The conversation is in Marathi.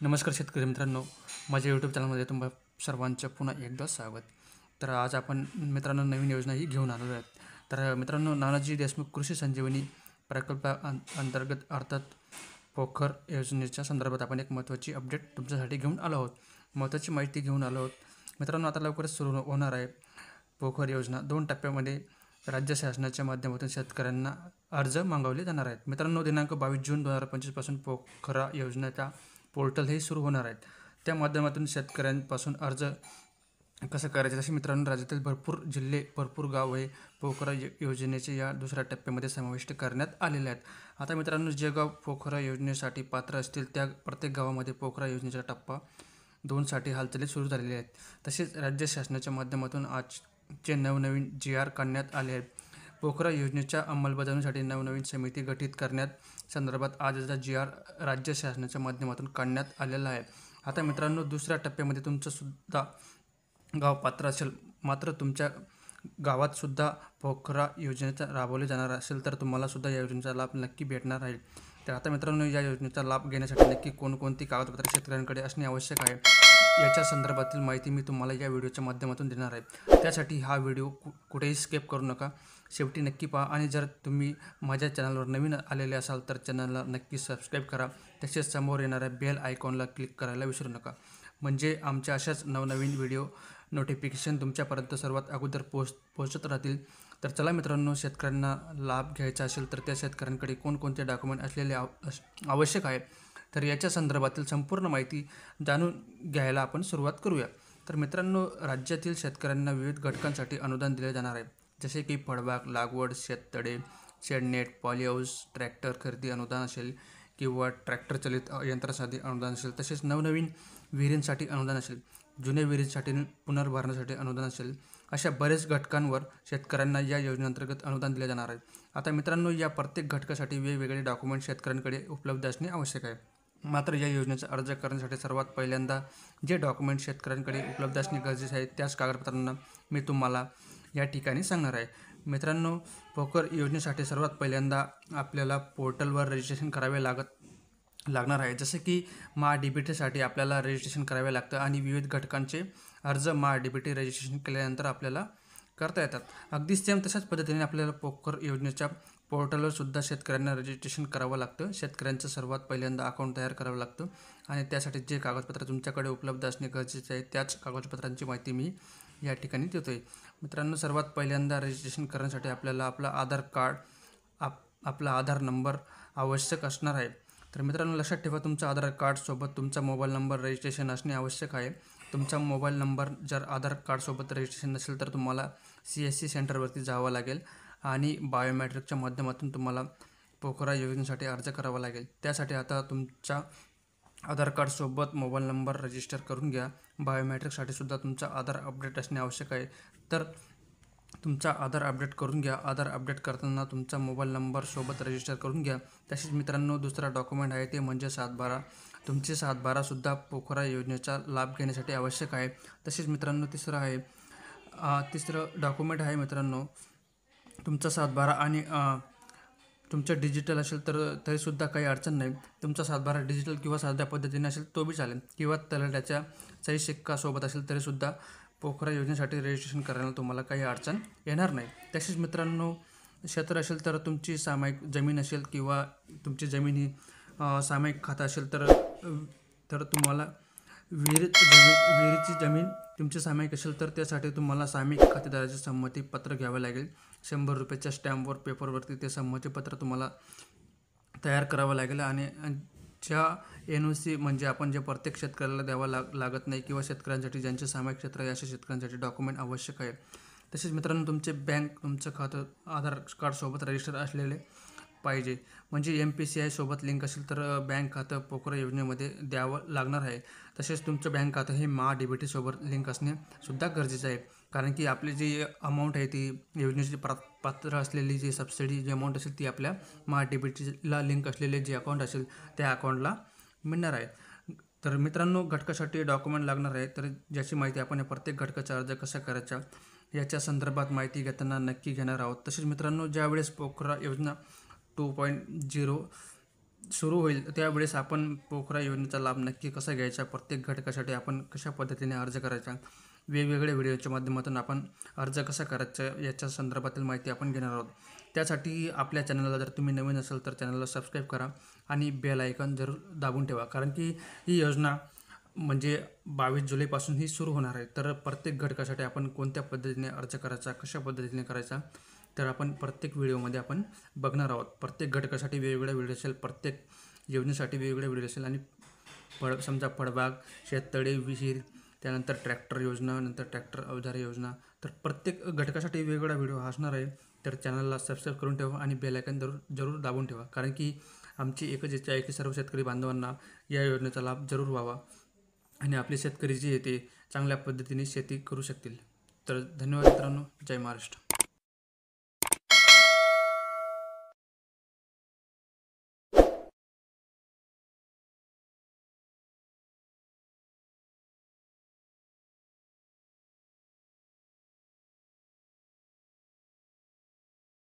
नमस्कार शेतकरी मित्रांनो, माझ्या यूट्यूब चॅनलमध्ये तुम्हा सर्वांचं पुन्हा एकदा स्वागत. तर आज आपण मित्रांनो नवीन योजना ही घेऊन आलेलो आहेत. तर मित्रांनो, नानाजी देशमुख कृषी संजीवनी अंतर्गत अर्थात पोखर योजनेच्या संदर्भात आपण एक महत्त्वाची अपडेट तुमच्यासाठी घेऊन आलो आहोत. महत्त्वाची माहिती घेऊन आलो आहोत. मित्रांनो, आता लवकरच सुरू होणार आहे पोखर योजना. 2 टप्प्यामध्ये राज्य शासनाच्या माध्यमातून शेतकऱ्यांना अर्ज मागवले जाणार आहेत. मित्रांनो, दिनांक 22 जून 2025 पासून पोखरा योजनेचा पोर्टल हे सुरू होणार आहेत. त्या माध्यमातून शेतकऱ्यांपासून अर्ज कसं करायचं, जसे मित्रांनो राज्यातील भरपूर जिल्हे, भरपूर गाव हे पोखरा योजनेचे या दुसऱ्या टप्प्यामध्ये समाविष्ट करण्यात आलेले आहेत. आता मित्रांनो, जे गाव पोखरा योजनेसाठी पात्र असतील त्या प्रत्येक गावामध्ये पोखरा योजनेचा टप्पा 2 साठी हालचाली सुरू झालेल्या आहेत. तसेच राज्य शासनाच्या माध्यमातून आजचे नवनवीन GR काढण्यात आले आहेत. पोखरा योजनेच्या अंमलबजावणीसाठी नवनवीन समिती गठीत करण्यात संदर्भात आजचा GR राज्य शासनाच्या माध्यमातून काढण्यात आलेला आहे. आता मित्रांनो, दुसऱ्या टप्प्यामध्ये तुमचं सुद्धा गाव पात्र असेल, मात्र तुमच्या गावात सुद्धा पोखरा योजनेचा राबवले जाणार असेल तर तुम्हाला सुद्धा या योजनेचा लाभ नक्की भेटणार आहे. तर आता मित्रांनो, या योजनेचा लाभ घेण्यासाठी नक्की कोणकोणती कागदपत्रे शेतकऱ्यांकडे असणे आवश्यक आहे याच्या संदर्भातील माहिती मी तुम्हाला या व्हिडिओच्या माध्यमातून देणार आहे. त्यासाठी हा व्हिडिओ कुठेही स्किप करू नका, शेवटी नक्की पहा. आणि जर तुम्ही माझ्या चॅनलवर नवीन आलेले असाल तर चॅनलला नक्की सबस्क्राईब करा. तसेच समोर येणाऱ्या बेल आयकॉनला क्लिक करायला विसरू नका, म्हणजे आमच्या अशाच नवनवीन व्हिडिओ नोटिफिकेशन तुमच्यापर्यंत सर्वात अगोदर पोहोचत राहतील. तर चला मित्रांनो, शेतकऱ्यांना लाभ घ्यायचा असेल तर त्या शेतकऱ्यांकडे कोणकोणते डॉक्युमेंट असलेले आवश्यक आहे, तर याच्या संदर्भातील संपूर्ण माहिती जाणून घ्यायला आपण सुरुवात करूया. तर मित्रांनो, राज्यातील शेतकऱ्यांना विविध घटकांसाठी अनुदान दिले जाणार आहे, जसे की फळबाग लागवड, शेततळे, शेडनेट, पॉलीहाऊस, ट्रॅक्टर खरेदी अनुदान असेल किंवा ट्रॅक्टर चलित यंत्रासाठी अनुदान असेल. तसेच नवनवीन विहिरींसाठी अनुदान असेल, जुन्या विहिरींसाठी पुनर्भरणासाठी अनुदान असेल. अशा बरेच घटकांवर शेतकऱ्यांना या योजनेअंतर्गत अनुदान दिले जाणार आहे. आता मित्रांनो, या प्रत्येक घटकासाठी वेगवेगळे डॉक्युमेंट शेतकऱ्यांकडे उपलब्ध असणे आवश्यक आहे. मात्र या योजनेचा अर्ज करण्यासाठी सर्वात पहिल्यांदा जे डॉक्युमेंट शेतकऱ्यांकडे उपलब्ध असणे गरजेचे आहे त्याच कागदपत्रांना मी तुम्हाला या ठिकाणी सांगणार आहे. मित्रांनो, पोखर योजनेसाठी सर्वात पहिल्यांदा आपल्याला पोर्टलवर रजिस्ट्रेशन करावे लागणार आहे. जसे की MaDBTसाठी आपल्याला रजिस्ट्रेशन करावे लागतं आणि विविध घटकांचे अर्ज MaDBT रजिस्ट्रेशन केल्यानंतर आपल्याला करता येतात. अगदी सेम तशाच पद्धतीने आपल्याला पोखर योजनेच्या पोर्टलवर सुद्धा शेतकऱ्यांना रजिस्ट्रेशन करावं लागतं. शेतकऱ्यांचं सर्वात पहिल्यांदा अकाउंट तयार करावं लागतं आणि त्यासाठी जे कागदपत्र तुमच्याकडे उपलब्ध असणे गरजेचे आहे त्याच कागदपत्रांची माहिती मी या ठिकाणी देतो आहे. मित्रांनो, सर्वात पहिल्यांदा रजिस्ट्रेशन करण्यासाठी आपल्याला आपला आधार कार्ड, आपला आधार नंबर आवश्यक असणार आहे. तर मित्रांनो, लक्षात ठेवा, तुमचा आधार कार्डसोबत तुमचा मोबाईल नंबर रजिस्ट्रेशन असणे आवश्यक आहे. तुमचा मोबाईल नंबर जर आधार कार्डसोबत रजिस्ट्रेशन नसेल तर तुम्हाला CSC सेंटरवरती जावं लागेल आणि बायोमॅट्रिकच्या माध्यमातून तुम्हाला पोखरा योजनेसाठी अर्ज करावा लागेल. त्यासाठी आता तुमच्या आधार कार्डसोबत मोबाईल नंबर रजिस्टर करून घ्या. बायोमॅट्रिकसाठी सुद्धा तुमचा आधार अपडेट असणे आवश्यक आहे. तर तुमचा आधार अपडेट करून घ्या. आधार अपडेट करताना तुमचा मोबाईल नंबर सोबत रजिस्टर करून घ्या. तसेच मित्रांनो, दुसरा डॉक्युमेंट आहे ते म्हणजे 7/12. तुमचे 7/12सुद्धा पोखरा योजनेचा लाभ घेण्यासाठी आवश्यक आहे. तसेच मित्रांनो, तिसरं डॉक्युमेंट आहे मित्रांनो तुमचा 7/12 आणि तुमचं डिजिटल असेल तर तरीसुद्धा काही अडचण नाही. तुमचा 7/12 डिजिटल किंवा साध्या पद्धतीने असेल तो बी चालेल, किंवा तलाठ्याच्या सही शिक्का सोबत असेल तरीसुद्धा पोखरा योजनेसाठी रजिस्ट्रेशन करायला तुम्हाला काही अडचण येणार नाही. तसेच मित्रांनो, क्षेत्र असेल तर तुमची सामायिक जमीन असेल किंवा तुमची जमीन ही सामायिक खातं असेल तर तुम्हाला विहिरीची जमीन तुमची सामायिक असेल तर त्यासाठी तुम्हाला सामायिक खातेदाराचे संमतीपत्र घ्यावे लागेल. 100 रुपयाच्या स्टॅम्पवर पेपरवरती ते संमतीपत्र तुम्हाला तयार करावं लागेल. आणि ज्या NOC म्हणजे आपण जे प्रत्येक शेतकऱ्याला द्यावा लागत नाही, किंवा शेतकऱ्यांसाठी ज्यांचे सामायिक क्षेत्र आहे अशा शेतकऱ्यांसाठी डॉक्युमेंट आवश्यक आहे. तसेच मित्रांनो, तुमचं खातं आधार कार्डसोबत रजिस्टर असलेले पाहिजे, म्हणजे MPCI सोबत लिंक असेल तर बँक खातं पोखरा योजनेमध्ये द्यावं लागणार आहे. तसेच तुमचं बँक खातं हे MaDBT सोबत लिंक असणे सुद्धा गरजेचं आहे, कारण की आपली जी अमाऊंट आहे ती योजनेची पात्र असलेली जी सबसिडी जी अमाऊंट असेल ती आपल्या MaDBTला लिंक असलेले जे अकाउंट असेल त्या अकाउंटला मिळणार आहे. तर मित्रांनो, घटकासाठी डॉक्युमेंट लागणार आहे, तर ज्याची माहिती आपण या प्रत्येक घटकाचा अर्ज कसा करायचा याच्या संदर्भात माहिती घेताना नक्की घेणार आहोत. तसेच मित्रांनो, ज्यावेळेस पोखरा योजना 2.0 सुरू होईल त्यावेळेस आपण पोखरा योजनेचा लाभ नक्की कसा घ्यायचा, प्रत्येक घटकासाठी आपण कशा पद्धतीने अर्ज करायचा, वेगवेगळ्या व्हिडिओच्या माध्यमातून आपण अर्ज कसा करायचा याच्या संदर्भातील माहिती आपण घेणार आहोत. त्यासाठी आपल्या चॅनलला जर तुम्ही नवीन असाल तर चॅनलला सबस्क्राईब करा आणि बेल आयकॉन जरूर दाबून ठेवा, कारण की ही योजना म्हणजे 22 जुलैपासून ही सुरू होणार आहे. तर प्रत्येक घटकासाठी आपण कोणत्या पद्धतीने अर्ज करायचा, कशा पद्धतीने करायचा, तर आपण प्रत्येक व्हिडिओमध्ये आपण बघणार आहोत. प्रत्येक घटकासाठी वेगवेगळा व्हिडिओ असेल, प्रत्येक योजनेसाठी वेगवेगळा व्हिडिओ असेल आणि समजा फळबाग, शेततळे, विहीर, त्यानंतर ट्रॅक्टर योजना, नंतर ट्रॅक्टर अवजार योजना, तर प्रत्येक घटकासाठी वेगवेगळा व्हिडिओ असणार आहे. तर चॅनलला सबस्क्राईब करून ठेवा आणि बेल आयकॉन जरूर दाबून ठेवा, कारण की आमची एकच इच्छा आहे की सर्व शेतकरी बांधवांना या योजनेचा लाभ जरूर व्हावा आणि आपले शेतकरी जे ते चांगल्या पद्धतीने शेती करू शकतील. तर धन्यवाद मित्रांनो. जय महाराष्ट्र.